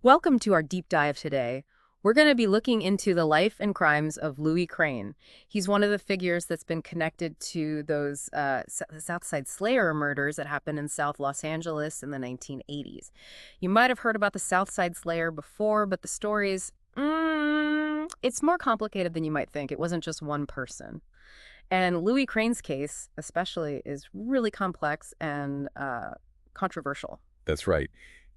Welcome to our deep dive today. We're going to be looking into the life and crimes of Louis Craine. He's one of the figures that's been connected to those Southside Slayer murders that happened in South Los Angeles in the 1980s. You might have heard about the Southside Slayer before, but the story's, it's more complicated than you might think. It wasn't just one person. And Louis Craine's case, especially, is really complex and controversial. That's right.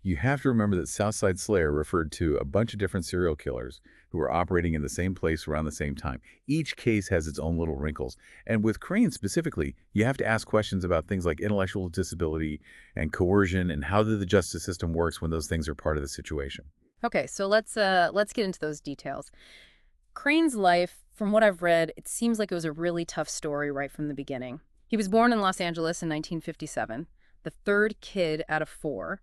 You have to remember that Southside Slayer referred to a bunch of different serial killers who were operating in the same place around the same time. Each case has its own little wrinkles. And with Crane specifically, you have to ask questions about things like intellectual disability and coercion and how the justice system works when those things are part of the situation. Okay, so let's get into those details. Crane's life, from what I've read, it seems like it was a really tough story right from the beginning. He was born in Los Angeles in 1957, the third kid out of four,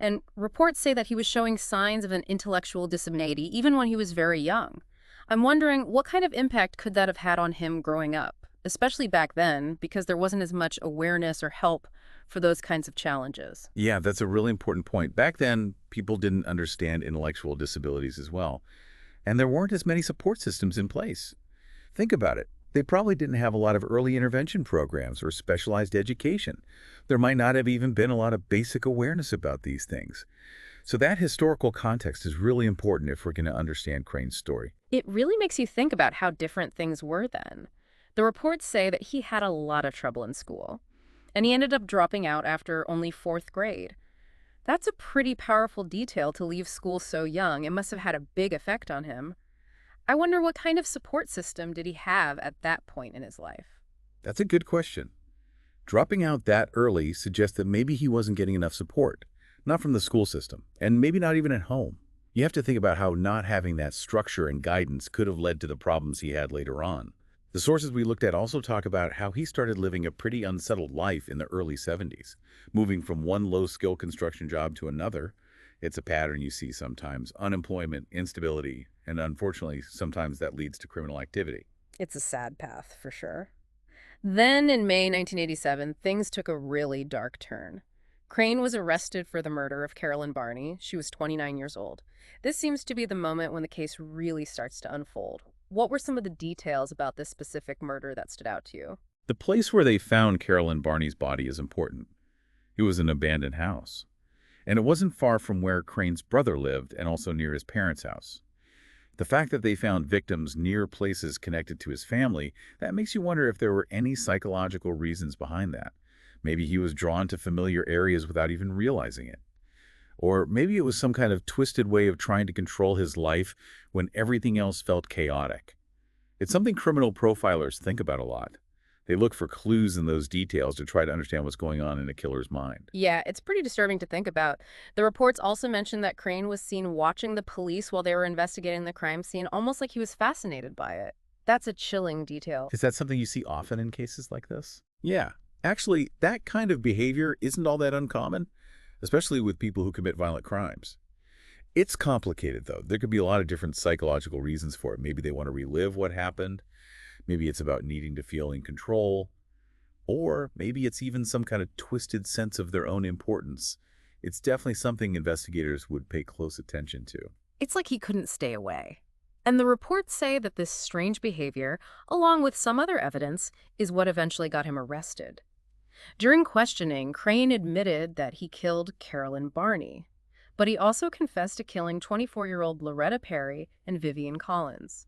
and reports say that he was showing signs of an intellectual disability even when he was very young. I'm wondering what kind of impact could that have had on him growing up, especially back then, because there wasn't as much awareness or help for those kinds of challenges. Yeah, that's a really important point. Back then, people didn't understand intellectual disabilities as well, and there weren't as many support systems in place. Think about it. They probably didn't have a lot of early intervention programs or specialized education. There might not have even been a lot of basic awareness about these things. So that historical context is really important if we're going to understand Crane's story. It really makes you think about how different things were then. The reports say that he had a lot of trouble in school, and he ended up dropping out after only fourth grade. That's a pretty powerful detail to leave school so young. It must have had a big effect on him. I wonder what kind of support system did he have at that point in his life? That's a good question. Dropping out that early suggests that maybe he wasn't getting enough support, not from the school system, and maybe not even at home. You have to think about how not having that structure and guidance could have led to the problems he had later on. The sources we looked at also talk about how he started living a pretty unsettled life in the early 70s, moving from one low-skill construction job to another. It's a pattern you see sometimes: unemployment, instability, and unfortunately, sometimes that leads to criminal activity. It's a sad path, for sure. Then, in May 1987, things took a really dark turn. Crane was arrested for the murder of Carolyn Barney. She was 29 years old. This seems to be the moment when the case really starts to unfold. What were some of the details about this specific murder that stood out to you? The place where they found Carolyn Barney's body is important. It was an abandoned house, and it wasn't far from where Crane's brother lived and also near his parents' house. The fact that they found victims near places connected to his family, that makes you wonder if there were any psychological reasons behind that. Maybe he was drawn to familiar areas without even realizing it. Or maybe it was some kind of twisted way of trying to control his life when everything else felt chaotic. It's something criminal profilers think about a lot. They look for clues in those details to try to understand what's going on in a killer's mind. Yeah, it's pretty disturbing to think about. The reports also mentioned that Crane was seen watching the police while they were investigating the crime scene, almost like he was fascinated by it. That's a chilling detail. Is that something you see often in cases like this? Yeah. Actually, that kind of behavior isn't all that uncommon, especially with people who commit violent crimes. It's complicated, though. There could be a lot of different psychological reasons for it. Maybe they want to relive what happened. Maybe it's about needing to feel in control. Or maybe it's even some kind of twisted sense of their own importance. It's definitely something investigators would pay close attention to. It's like he couldn't stay away. And the reports say that this strange behavior, along with some other evidence, is what eventually got him arrested. During questioning, Crane admitted that he killed Carolyn Barney, but he also confessed to killing 24-year-old Loretta Perry and Vivian Collins.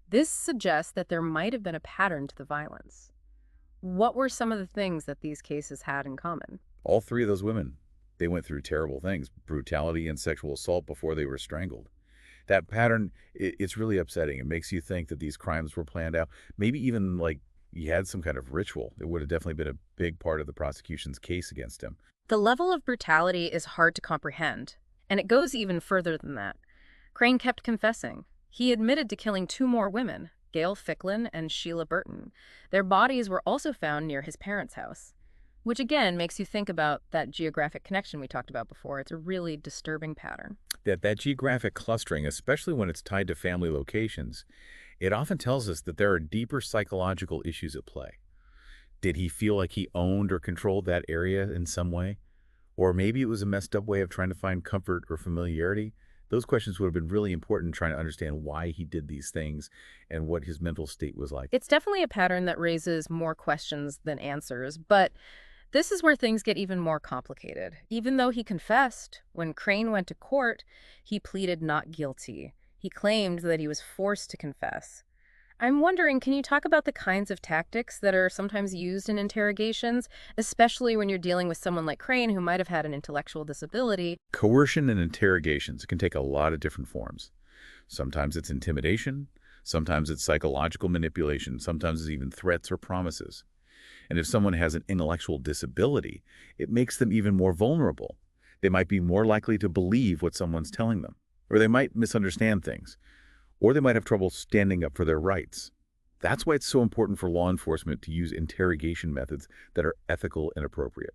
This suggests that there might have been a pattern to the violence. What were some of the things that these cases had in common? All three of those women, they went through terrible things: brutality and sexual assault before they were strangled. That pattern, it's really upsetting. It makes you think that these crimes were planned out. Maybe even like he had some kind of ritual. It would have definitely been a big part of the prosecution's case against him. The level of brutality is hard to comprehend, and it goes even further than that. Crane kept confessing. He admitted to killing two more women, Gail Ficklin and Sheila Burton. Their bodies were also found near his parents' house, which again makes you think about that geographic connection we talked about before. It's a really disturbing pattern. That geographic clustering, especially when it's tied to family locations, it often tells us that there are deeper psychological issues at play. Did he feel like he owned or controlled that area in some way? Or maybe it was a messed up way of trying to find comfort or familiarity. Those questions would have been really important trying to understand why he did these things and what his mental state was like. It's definitely a pattern that raises more questions than answers, but this is where things get even more complicated. Even though he confessed, when Crane went to court, he pleaded not guilty. He claimed that he was forced to confess. I'm wondering, can you talk about the kinds of tactics that are sometimes used in interrogations, especially when you're dealing with someone like Crane who might have had an intellectual disability? Coercion and interrogations can take a lot of different forms. Sometimes it's intimidation, sometimes it's psychological manipulation, sometimes it's even threats or promises. And if someone has an intellectual disability, it makes them even more vulnerable. They might be more likely to believe what someone's telling them, or they might misunderstand things, or they might have trouble standing up for their rights. That's why it's so important for law enforcement to use interrogation methods that are ethical and appropriate.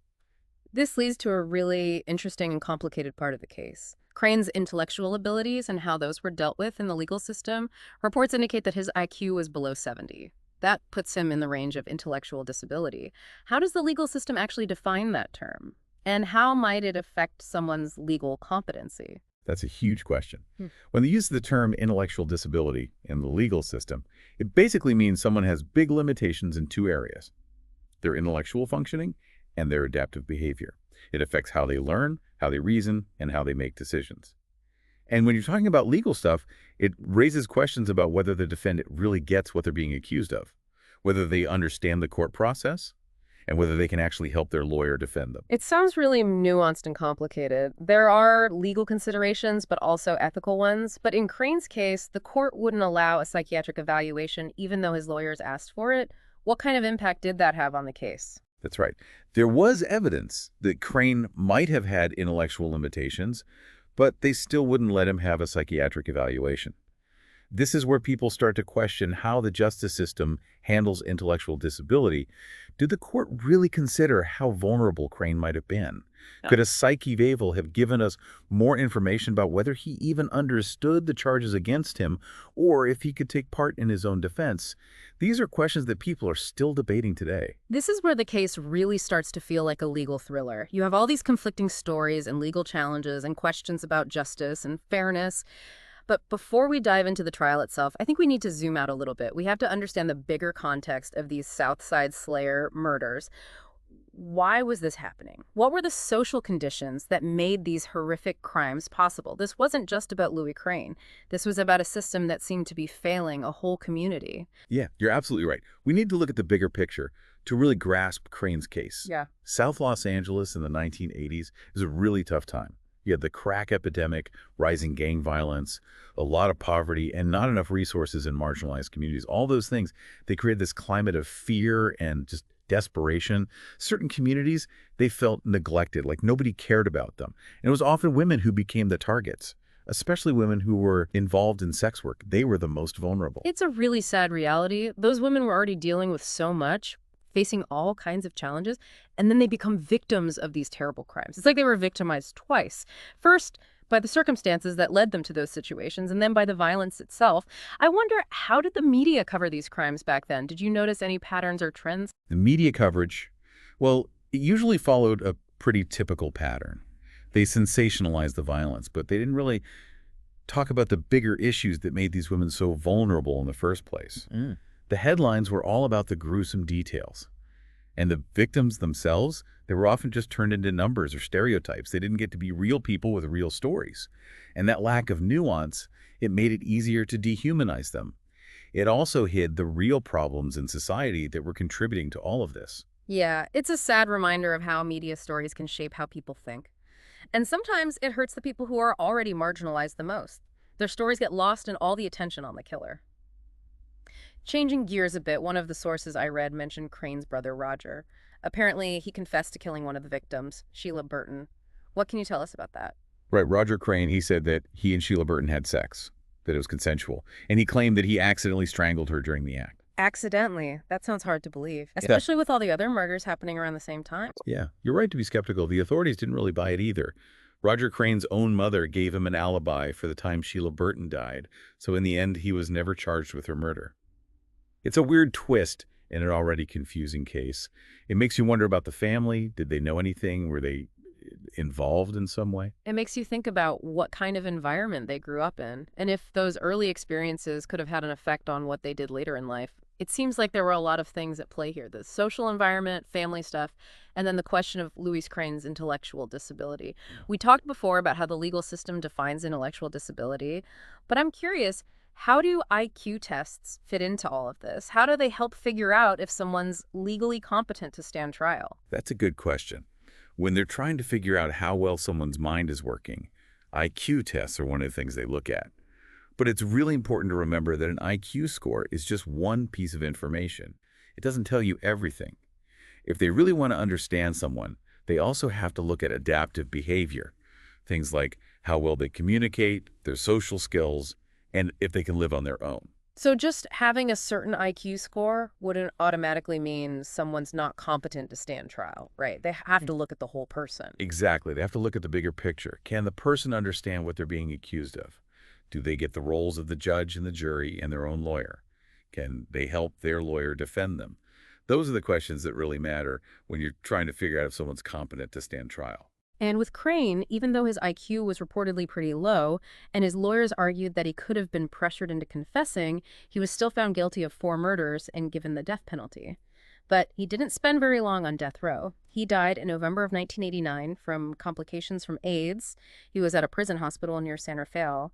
This leads to a really interesting and complicated part of the case. Crane's intellectual abilities and how those were dealt with in the legal system. Reports indicate that his IQ was below 70. That puts him in the range of intellectual disability. How does the legal system actually define that term? And how might it affect someone's legal competency? That's a huge question. Hmm. When they use the term intellectual disability in the legal system, it basically means someone has big limitations in two areas: their intellectual functioning and their adaptive behavior. It affects how they learn, how they reason, and how they make decisions. And when you're talking about legal stuff, it raises questions about whether the defendant really gets what they're being accused of, whether they understand the court process, and whether they can actually help their lawyer defend them. It sounds really nuanced and complicated. There are legal considerations, but also ethical ones. But in Crane's case, the court wouldn't allow a psychiatric evaluation even though his lawyers asked for it. What kind of impact did that have on the case? That's right. There was evidence that Crane might have had intellectual limitations, but they still wouldn't let him have a psychiatric evaluation. This is where people start to question how the justice system handles intellectual disability. Did the court really consider how vulnerable Crane might have been? Could a psych eval have given us more information about whether he even understood the charges against him, or if he could take part in his own defense? These are questions that people are still debating today. This is where the case really starts to feel like a legal thriller. You have all these conflicting stories and legal challenges and questions about justice and fairness. But before we dive into the trial itself, I think we need to zoom out a little bit. We have to understand the bigger context of these Southside Slayer murders. Why was this happening? What were the social conditions that made these horrific crimes possible? This wasn't just about Louis Craine. This was about a system that seemed to be failing a whole community. Yeah, you're absolutely right. We need to look at the bigger picture to really grasp Crane's case. Yeah. South Los Angeles in the 1980s is a really tough time. You had the crack epidemic, rising gang violence, a lot of poverty, and not enough resources in marginalized communities. All those things, they created this climate of fear and just desperation. Certain communities, they felt neglected, like nobody cared about them. And it was often women who became the targets, especially women who were involved in sex work. They were the most vulnerable. It's a really sad reality. Those women were already dealing with so much, facing all kinds of challenges, and then they become victims of these terrible crimes. It's like they were victimized twice. First, by the circumstances that led them to those situations, and then by the violence itself. I wonder, how did the media cover these crimes back then? Did you notice any patterns or trends? The media coverage, well, it usually followed a pretty typical pattern. They sensationalized the violence, but they didn't really talk about the bigger issues that made these women so vulnerable in the first place. The headlines were all about the gruesome details. And the victims themselves, they were often just turned into numbers or stereotypes. They didn't get to be real people with real stories. And that lack of nuance, it made it easier to dehumanize them. It also hid the real problems in society that were contributing to all of this. Yeah, it's a sad reminder of how media stories can shape how people think. And sometimes it hurts the people who are already marginalized the most. Their stories get lost in all the attention on the killer. Changing gears a bit, one of the sources I read mentioned Crane's brother, Roger. Apparently, he confessed to killing one of the victims, Sheila Burton. What can you tell us about that? Right, Roger Craine, he said that he and Sheila Burton had sex, that it was consensual, and he claimed that he accidentally strangled her during the act. Accidentally? That sounds hard to believe, especially with all the other murders happening around the same time. Yeah, you're right to be skeptical. The authorities didn't really buy it either. Roger Crane's own mother gave him an alibi for the time Sheila Burton died, so in the end, he was never charged with her murder. It's a weird twist in an already confusing case. It makes you wonder about the family. Did they know anything? Were they involved in some way? It makes you think about what kind of environment they grew up in, and if those early experiences could have had an effect on what they did later in life. It seems like there were a lot of things at play here: the social environment, family stuff, and then the question of Louis Crane's intellectual disability. Yeah. We talked before about how the legal system defines intellectual disability, but I'm curious, how do IQ tests fit into all of this? How do they help figure out if someone's legally competent to stand trial? That's a good question. When they're trying to figure out how well someone's mind is working, IQ tests are one of the things they look at. But it's really important to remember that an IQ score is just one piece of information. It doesn't tell you everything. If they really want to understand someone, they also have to look at adaptive behavior. Things like how well they communicate, their social skills, and if they can live on their own. So just having a certain IQ score wouldn't automatically mean someone's not competent to stand trial, right? They have to look at the whole person. Exactly. They have to look at the bigger picture. Can the person understand what they're being accused of? Do they get the roles of the judge and the jury and their own lawyer? Can they help their lawyer defend them? Those are the questions that really matter when you're trying to figure out if someone's competent to stand trial. And with Crane, even though his IQ was reportedly pretty low, and his lawyers argued that he could have been pressured into confessing, he was still found guilty of 4 murders and given the death penalty. But he didn't spend very long on death row. He died in November of 1989 from complications from AIDS. He was at a prison hospital near San Rafael.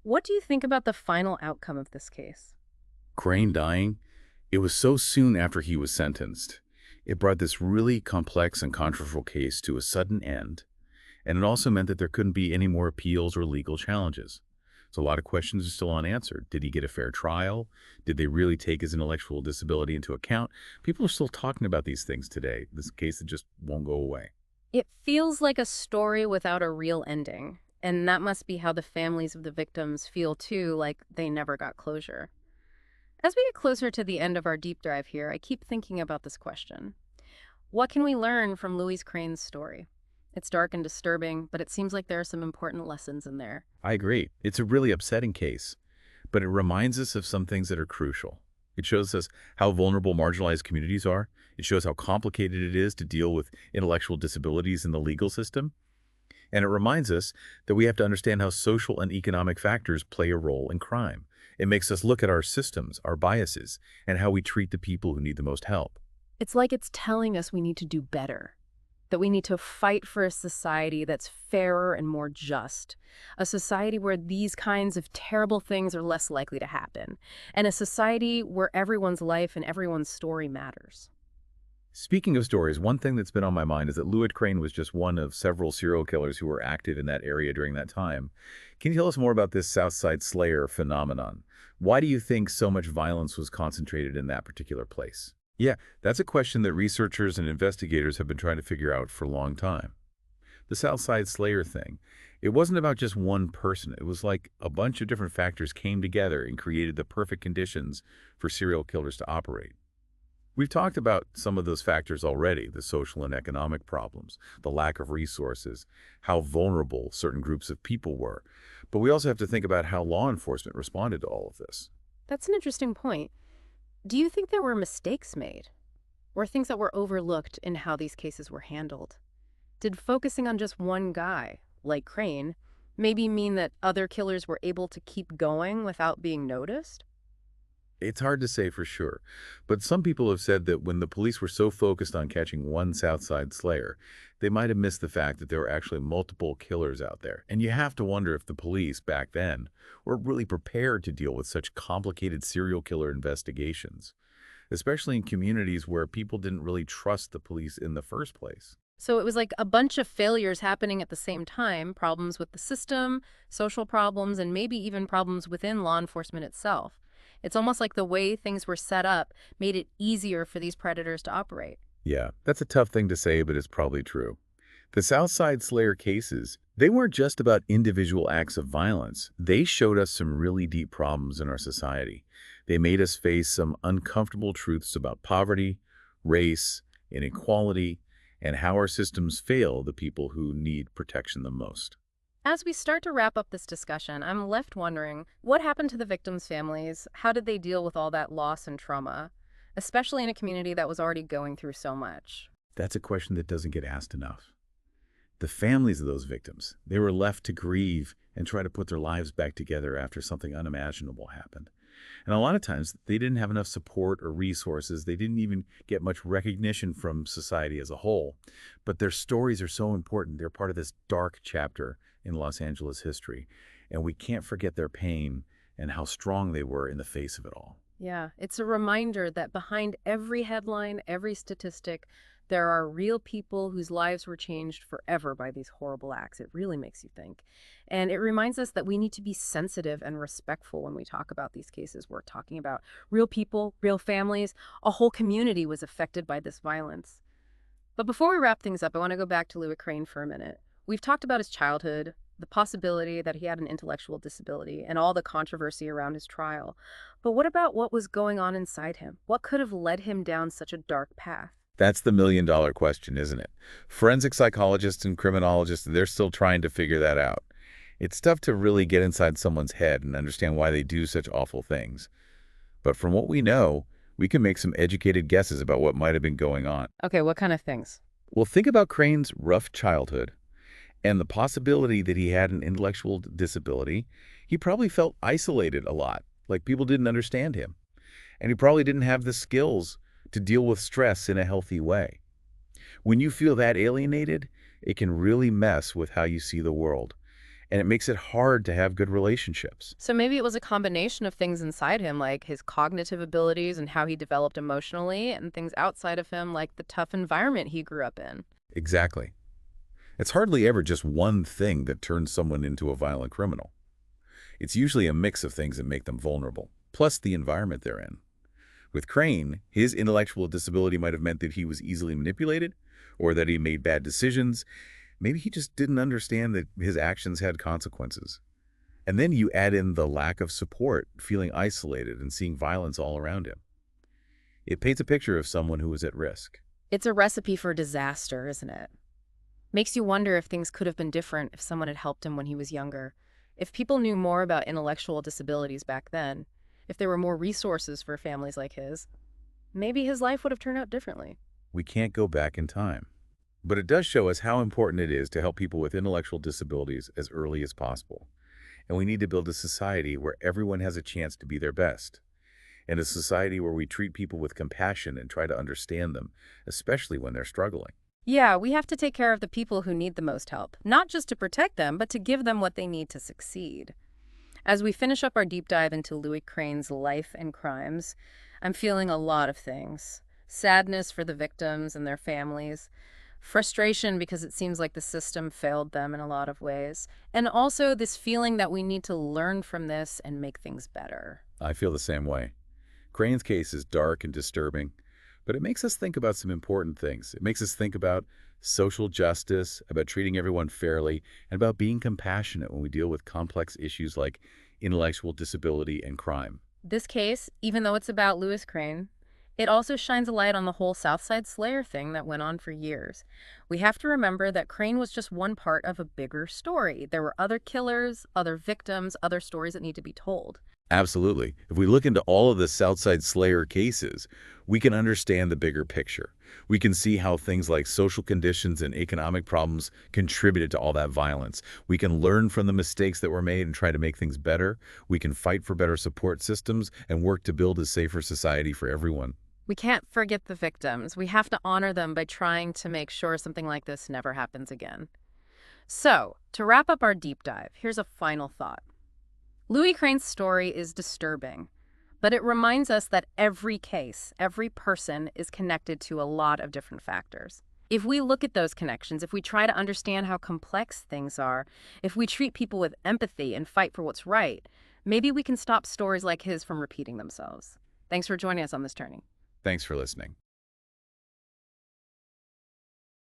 What do you think about the final outcome of this case? Crane dying, it was so soon after he was sentenced. It brought this really complex and controversial case to a sudden end, and it also meant that there couldn't be any more appeals or legal challenges. So a lot of questions are still unanswered. Did he get a fair trial? Did they really take his intellectual disability into account? People are still talking about these things today. This case that just won't go away. It feels like a story without a real ending, and that must be how the families of the victims feel too, like they never got closure. As we get closer to the end of our deep dive here, I keep thinking about this question. What can we learn from Louis Crane's story? It's dark and disturbing, but it seems like there are some important lessons in there. I agree. It's a really upsetting case, but it reminds us of some things that are crucial. It shows us how vulnerable marginalized communities are. It shows how complicated it is to deal with intellectual disabilities in the legal system. And it reminds us that we have to understand how social and economic factors play a role in crime. It makes us look at our systems, our biases, and how we treat the people who need the most help. It's like it's telling us we need to do better, that we need to fight for a society that's fairer and more just, a society where these kinds of terrible things are less likely to happen, and a society where everyone's life and everyone's story matters. Speaking of stories, one thing that's been on my mind is that Louis Craine was just one of several serial killers who were active in that area during that time. Can you tell us more about this Southside Slayer phenomenon? Why do you think so much violence was concentrated in that particular place? Yeah, that's a question that researchers and investigators have been trying to figure out for a long time. The Southside Slayer thing, it wasn't about just one person. It was like a bunch of different factors came together and created the perfect conditions for serial killers to operate. We've talked about some of those factors already, the social and economic problems, the lack of resources, how vulnerable certain groups of people were. But we also have to think about how law enforcement responded to all of this. That's an interesting point. Do you think there were mistakes made, or things that were overlooked in how these cases were handled? Did focusing on just one guy, like Crane, maybe mean that other killers were able to keep going without being noticed? It's hard to say for sure, but some people have said that when the police were so focused on catching one Southside Slayer, they might have missed the fact that there were actually multiple killers out there. And you have to wonder if the police back then were really prepared to deal with such complicated serial killer investigations, especially in communities where people didn't really trust the police in the first place. So it was like a bunch of failures happening at the same time, problems with the system, social problems, and maybe even problems within law enforcement itself. It's almost like the way things were set up made it easier for these predators to operate. Yeah, that's a tough thing to say, but it's probably true. The Southside Slayer cases, they weren't just about individual acts of violence. They showed us some really deep problems in our society. They made us face some uncomfortable truths about poverty, race, inequality, and how our systems fail the people who need protection the most. As we start to wrap up this discussion, I'm left wondering, what happened to the victims' families? How did they deal with all that loss and trauma, especially in a community that was already going through so much? That's a question that doesn't get asked enough. The families of those victims, they were left to grieve and try to put their lives back together after something unimaginable happened. And a lot of times, they didn't have enough support or resources. They didn't even get much recognition from society as a whole. But their stories are so important. They're part of this dark chapter in Los Angeles history. And we can't forget their pain and how strong they were in the face of it all. Yeah, it's a reminder that behind every headline, every statistic, there are real people whose lives were changed forever by these horrible acts. It really makes you think. And it reminds us that we need to be sensitive and respectful when we talk about these cases. We're talking about real people, real families. A whole community was affected by this violence. But before we wrap things up, I want to go back to Louis Craine for a minute. We've talked about his childhood, the possibility that he had an intellectual disability, and all the controversy around his trial. But what about what was going on inside him? What could have led him down such a dark path? That's the million-dollar question, isn't it? Forensic psychologists and criminologists, they're still trying to figure that out. It's tough to really get inside someone's head and understand why they do such awful things. But from what we know, we can make some educated guesses about what might have been going on. Okay, what kind of things? Well, think about Crane's rough childhood and the possibility that he had an intellectual disability. He probably felt isolated a lot, like people didn't understand him. And he probably didn't have the skills to deal with stress in a healthy way. When you feel that alienated, it can really mess with how you see the world. And it makes it hard to have good relationships. So maybe it was a combination of things inside him, like his cognitive abilities and how he developed emotionally, and things outside of him, like the tough environment he grew up in. Exactly. It's hardly ever just one thing that turns someone into a violent criminal. It's usually a mix of things that make them vulnerable, plus the environment they're in. With Craine, his intellectual disability might have meant that he was easily manipulated or that he made bad decisions. Maybe he just didn't understand that his actions had consequences. And then you add in the lack of support, feeling isolated and seeing violence all around him. It paints a picture of someone who was at risk. It's a recipe for disaster, isn't it? Makes you wonder if things could have been different if someone had helped him when he was younger. If people knew more about intellectual disabilities back then, if there were more resources for families like his, maybe his life would have turned out differently. We can't go back in time. But it does show us how important it is to help people with intellectual disabilities as early as possible. And we need to build a society where everyone has a chance to be their best. And a society where we treat people with compassion and try to understand them, especially when they're struggling. Yeah, we have to take care of the people who need the most help, not just to protect them, but to give them what they need to succeed. As we finish up our deep dive into Louis Crane's life and crimes, I'm feeling a lot of things. Sadness for the victims and their families, frustration because it seems like the system failed them in a lot of ways, and also this feeling that we need to learn from this and make things better. I feel the same way. Crane's case is dark and disturbing, but it makes us think about some important things. It makes us think about social justice, about treating everyone fairly, and about being compassionate when we deal with complex issues like intellectual disability and crime. This case, even though it's about Louis Craine, it also shines a light on the whole Southside Slayer thing that went on for years. We have to remember that Craine was just one part of a bigger story. There were other killers, other victims, other stories that need to be told. Absolutely. If we look into all of the Southside Slayer cases, we can understand the bigger picture. We can see how things like social conditions and economic problems contributed to all that violence. We can learn from the mistakes that were made and try to make things better. We can fight for better support systems and work to build a safer society for everyone. We can't forget the victims. We have to honor them by trying to make sure something like this never happens again. So, to wrap up our deep dive, here's a final thought. Louis Crane's story is disturbing, but it reminds us that every case, every person is connected to a lot of different factors. If we look at those connections, if we try to understand how complex things are, if we treat people with empathy and fight for what's right, maybe we can stop stories like his from repeating themselves. Thanks for joining us on this journey. Thanks for listening.